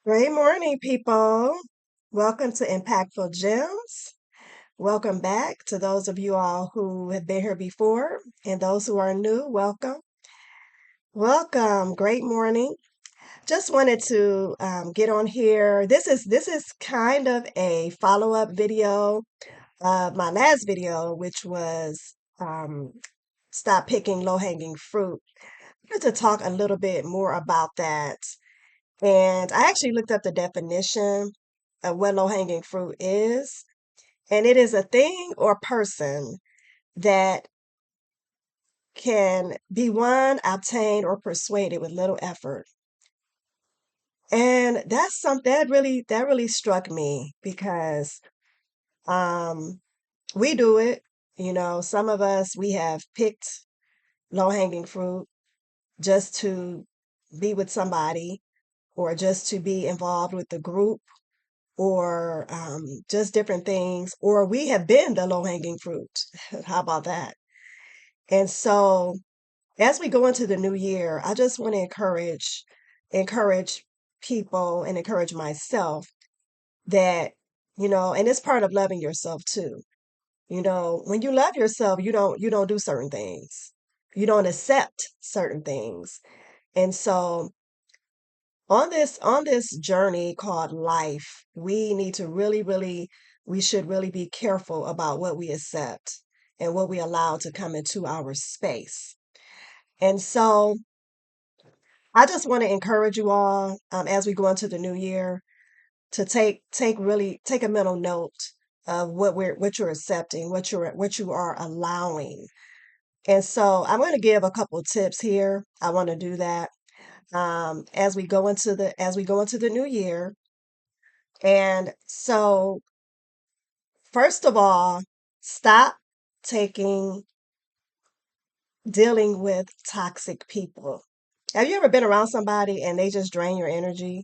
Great morning, people. Welcome to Impactful Gems. Welcome back to those of you all who have been here before and those who are new. Welcome. Welcome. Great morning. Just wanted to get on here. This is kind of a follow-up video of my last video, which was stop picking low-hanging fruit. I wanted to talk a little bit more about that. And I actually looked up the definition of what low hanging fruit is. And it is a thing or person that can be won, obtained, or persuaded with little effort. And that's something that really struck me because um we do it. Some of us we have picked low hanging fruit just to be with somebody or just to be involved with the group or just different things, or we have been the low hanging fruit. How about that? And so, as we go into the new year, I just want to encourage people and encourage myself that and it's part of loving yourself too. When you love yourself, you don't do certain things. You don't accept certain things. And so on this journey called life, we need to we should really be careful about what we accept and what we allow to come into our space. And so I just want to encourage you all as we go into the new year to take a mental note of what you're accepting, what you are allowing. And so I'm going to give a couple tips here. I want to do that as we go into the new year. And so, first of all, stop taking dealing with toxic people. Have you ever been around somebody and they just drain your energy?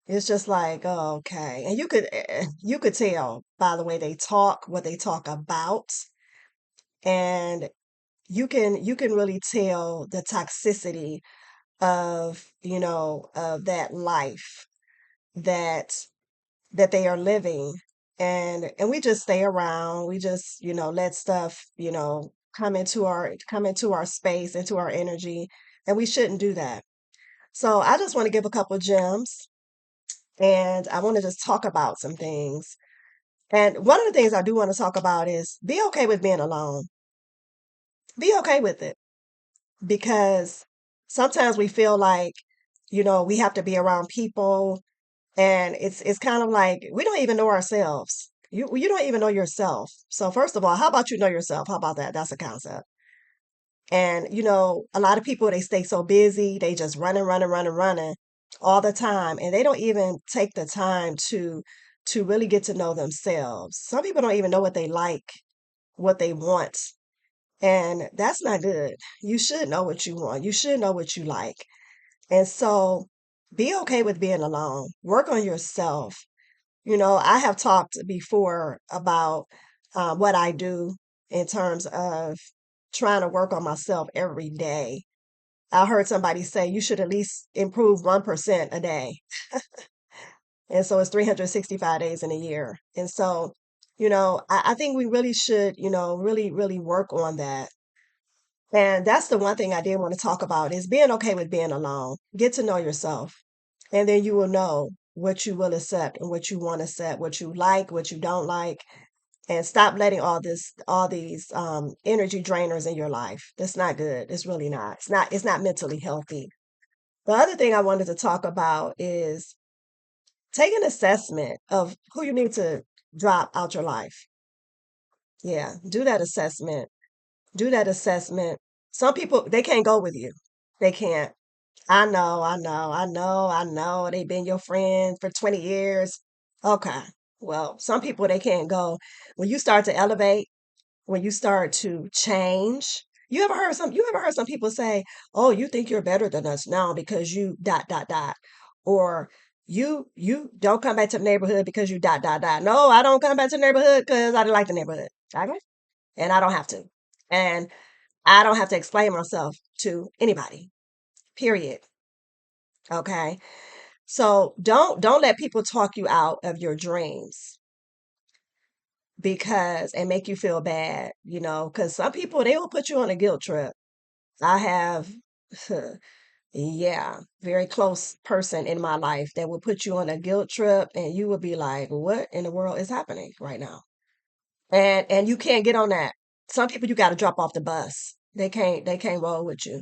It's just like, oh, okay. And you could tell by the way they talk, what they talk about, and you can really tell the toxicity of that life that that they are living, and we just stay around, we just let stuff come into our space, into our energy, and we shouldn't do that. So I just want to give a couple gems, and I want to just talk about some things. And one of the things I do want to talk about is be okay with being alone. Be okay with it, because sometimes we feel like we have to be around people. And it's kind of like we don't even know ourselves. You don't even know yourself. So first of all, how about you know yourself? How about that? That's a concept. And a lot of people, they stay so busy, they just running, running, running, running all the time, and they don't even take the time to really get to know themselves. Some people don't even know what they like, what they want, and that's not good. You should know what you want. You should know what you like. And so be okay with being alone. Work on yourself. I have talked before about what I do in terms of trying to work on myself every day. I heard somebody say you should at least improve 1% a day. And so it's 365 days in a year. And so, I think we really should, really, really work on that. And that's the one thing I did want to talk about is being okay with being alone. Get to know yourself. And then you will know what you will accept and what you want to accept, what you like, what you don't like, and stop letting all these energy drainers in your life. That's not good. It's really not. It's not mentally healthy. The other thing I wanted to talk about is take an assessment of who you need to drop out your life. Yeah, do that assessment. Do that assessment. Some people, they can't go with you. They can't. I know, I know, I know, I know. They've been your friend for 20 years. Okay. Well, some people, they can't go. When you start to elevate, when you start to change, you ever heard some people say, "Oh, you think you're better than us now because you dot dot dot," or you don't come back to the neighborhood because you dot dot dot. No, I don't come back to the neighborhood because I didn't like the neighborhood. Okay? And I don't have to. And I don't have to explain myself to anybody. Period. Okay? So don't let people talk you out of your dreams because and make you feel bad, because some people they will put you on a guilt trip. I have yeah, very close person in my life that will put you on a guilt trip and you will be like, what in the world is happening right now? And you can't get on that. Some people you got to drop off the bus. They can't roll with you.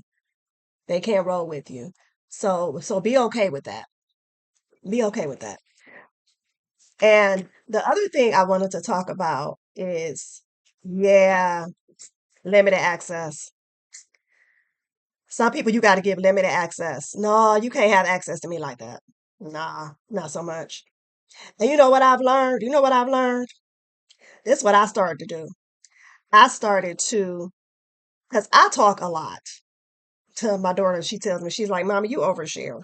They can't roll with you. So be okay with that. Be okay with that. And the other thing I wanted to talk about is, yeah, limited access. Some people you got to give limited access. No, you can't have access to me like that. Nah, not so much. And you know what I've learned? You know what I've learned? This is what I started to do. I started to, because I talk a lot to my daughter. She tells me, she's like, Mama, you overshare.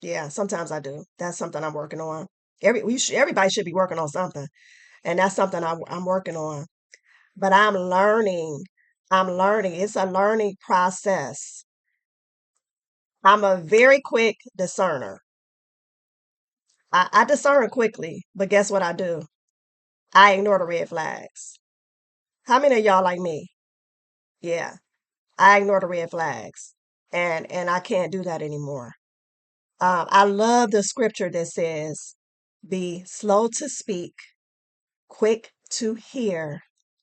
Yeah, sometimes I do. That's something I'm working on. Everybody should be working on something. And that's something I'm working on. But I'm learning. I'm learning. It's a learning process. I'm a very quick discerner. I discern quickly, but guess what I do? I ignore the red flags. How many of y'all like me? Yeah, I ignore the red flags, and I can't do that anymore. I love the scripture that says, "Be slow to speak, quick to hear,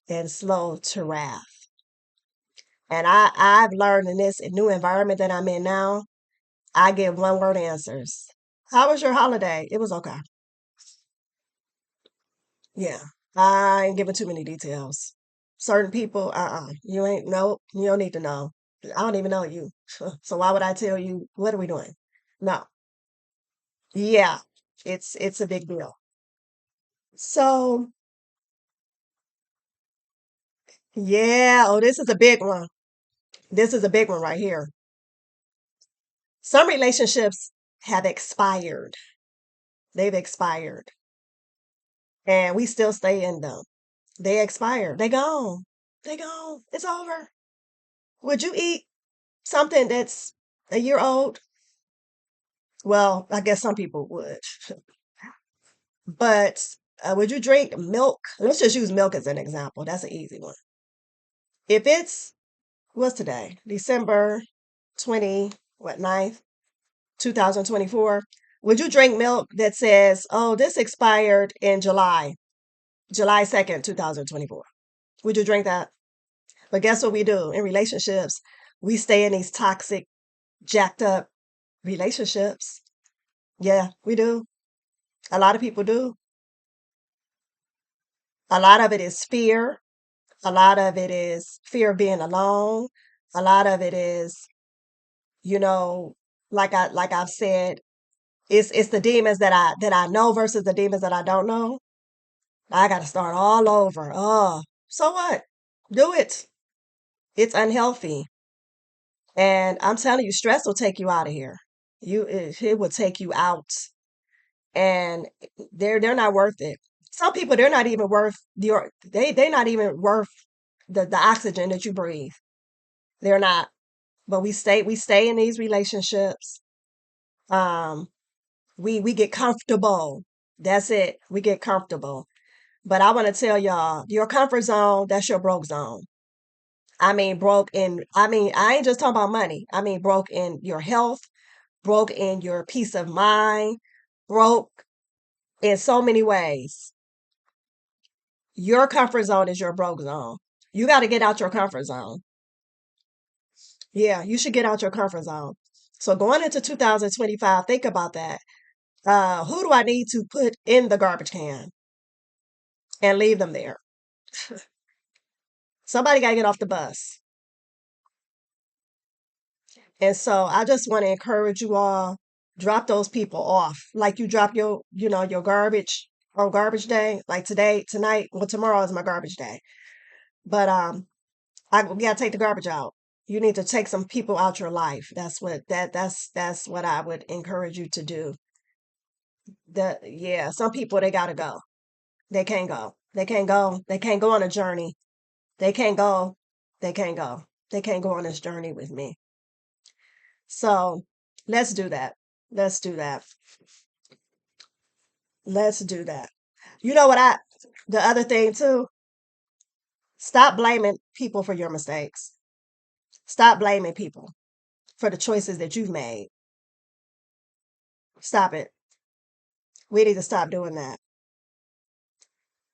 and slow to wrath." And I've learned in this new environment that I'm in now, I give one word answers. How was your holiday? It was okay. Yeah. I ain't giving too many details. Certain people, you ain't, no, you don't need to know. I don't even know you. So why would I tell you, what are we doing? No. Yeah. It's a big deal. So, yeah. Oh, this is a big one. This is a big one right here. Some relationships have expired. They've expired. And we still stay in them. They expired. They gone. They gone. It's over. Would you eat something that's a year old? Well, I guess some people would. But would you drink milk? Let's just use milk as an example. That's an easy one. If it's, what's today? December 20, what, 9th, 2024. Would you drink milk that says, oh, this expired in July 2nd, 2024? Would you drink that? But guess what we do in relationships? We stay in these toxic, jacked up relationships. Yeah, we do. A lot of people do. A lot of it is fear. A lot of it is fear of being alone. A lot of it is, you know, like I've said, it's the demons that I know versus the demons that I don't know. I got to start all over. Oh, so what? Do it. It's unhealthy. And I'm telling you, stress will take you out of here. It will take you out. And they're not worth it. Some people they're not even worth they're not even worth the oxygen that you breathe. They're not. But we stay in these relationships. Um, we get comfortable. That's it. We get comfortable. But I want to tell y'all, your comfort zone, that's your broke zone. I mean, I ain't just talking about money. I mean, broke in your health, broke in your peace of mind, broke in so many ways. Your comfort zone is your broke zone. You got to get out your comfort zone. Yeah, you should get out your comfort zone. So going into 2025, think about that. Who do I need to put in the garbage can and leave them there? Somebody got to get off the bus. And so I just want to encourage you all, drop those people off. Like you drop your garbage on garbage day. Like today, tonight, well, tomorrow is my garbage day. But we gotta take the garbage out. You need to take some people out your life. That's what I would encourage you to do. Yeah, some people they gotta go. They can't go. They can't go. They can't go on a journey. They can't go. They can't go. They can't go on this journey with me. So let's do that. Let's do that. Let's do that. You know what the other thing too, stop blaming people for your mistakes. Stop blaming people for the choices that you've made. Stop it. We need to stop doing that.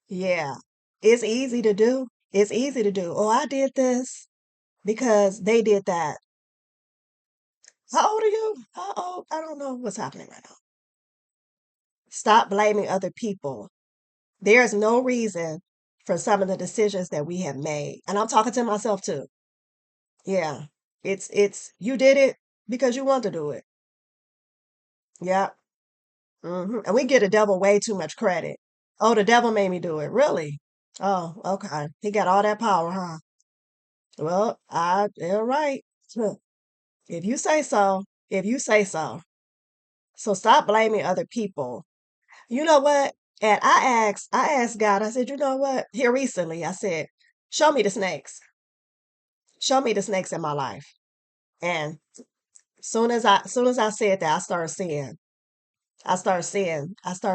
Yeah. It's easy to do. It's easy to do. Oh, I did this because they did that. How old are you? How old? I don't know what's happening right now. Stop blaming other people. There's no reason for some of the decisions that we have made. And I'm talking to myself too. Yeah. It's you did it because you want to do it. Yeah. And we get the devil way too much credit. Oh, the devil made me do it. Really? Oh, okay. He got all that power, huh? Well, you're right. Huh. If you say so, if you say so. So stop blaming other people. You know what? And I asked God, I said, you know what? Here recently, I said, show me the snakes. Show me the snakes in my life. And soon as I said that, I started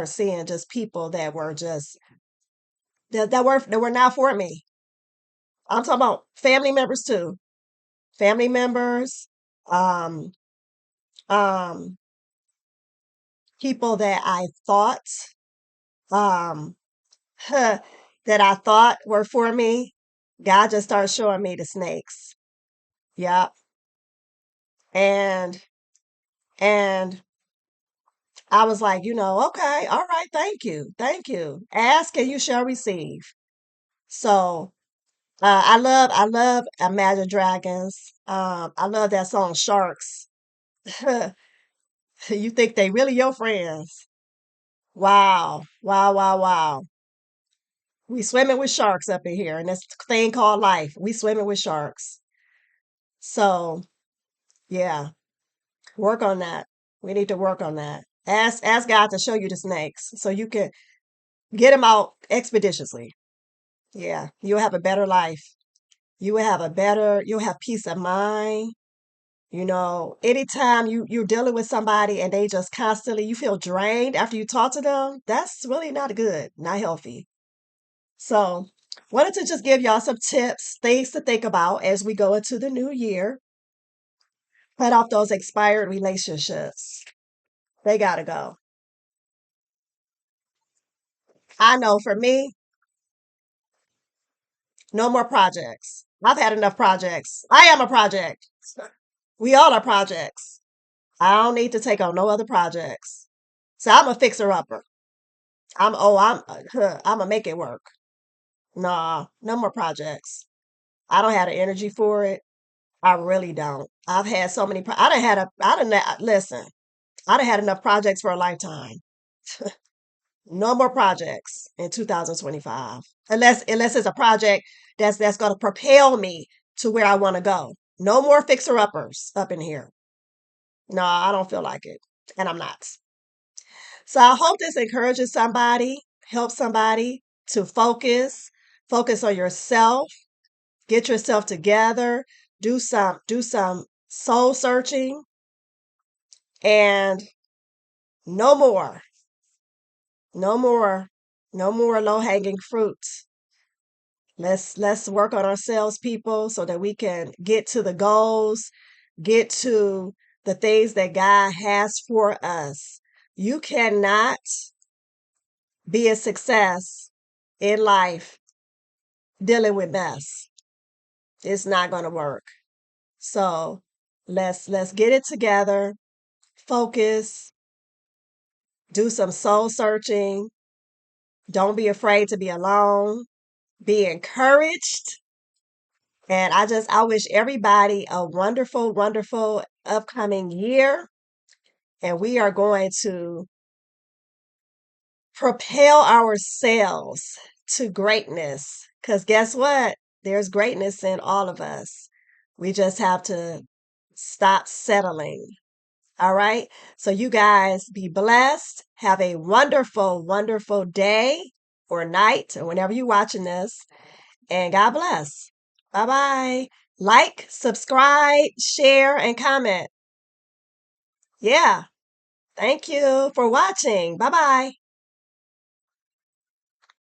seeing just people that were just that were not for me. I'm talking about family members too. Family members, um, um, people that I thought um that I thought were for me. God just started showing me the snakes. Yep. And and I was like, okay, all right, thank you. Thank you. Ask and you shall receive. So I love Imagine Dragons. I love that song Sharks. You think they really your friends. Wow. Wow, wow, wow. We swimming with sharks up in here and this thing called life. We swimming with sharks. So yeah, work on that. We need to work on that. Ask God to show you the snakes so you can get them out expeditiously. Yeah, you'll have a better life. You'll have peace of mind. Anytime you're dealing with somebody and they just constantly, you feel drained after you talk to them, that's really not good, not healthy. So, wanted to just give y'all some tips, things to think about as we go into the new year. Cut off those expired relationships. They gotta go. I know for me, no more projects. I've had enough projects. I am a project. We all are projects. I don't need to take on no other projects. So I'm a fixer upper. I'm a make it work. Nah, no more projects. I don't have the energy for it. I really don't. I've had so many. Listen. I done had enough projects for a lifetime. No more projects in 2025, unless it's a project that's going to propel me to where I want to go. No more fixer uppers up in here. No, I don't feel like it, and I'm not. So I hope this encourages somebody, helps somebody to focus on yourself, get yourself together, do some soul searching, and no more, no more, no more low hanging fruit. Let's work on ourselves, people, so that we can get to the goals, get to the things that God has for us. You cannot be a success in life dealing with mess. It's not going to work. So let's get it together, focus, do some soul searching. Don't be afraid to be alone. Be encouraged. And I wish everybody a wonderful, wonderful upcoming year. And we are going to propel ourselves to greatness. Because guess what? There's greatness in all of us. We just have to stop settling. All right. So you guys be blessed. Have a wonderful, wonderful day or night or whenever you're watching this. And God bless. Bye bye. Like, subscribe, share, and comment. Yeah. Thank you for watching. Bye bye.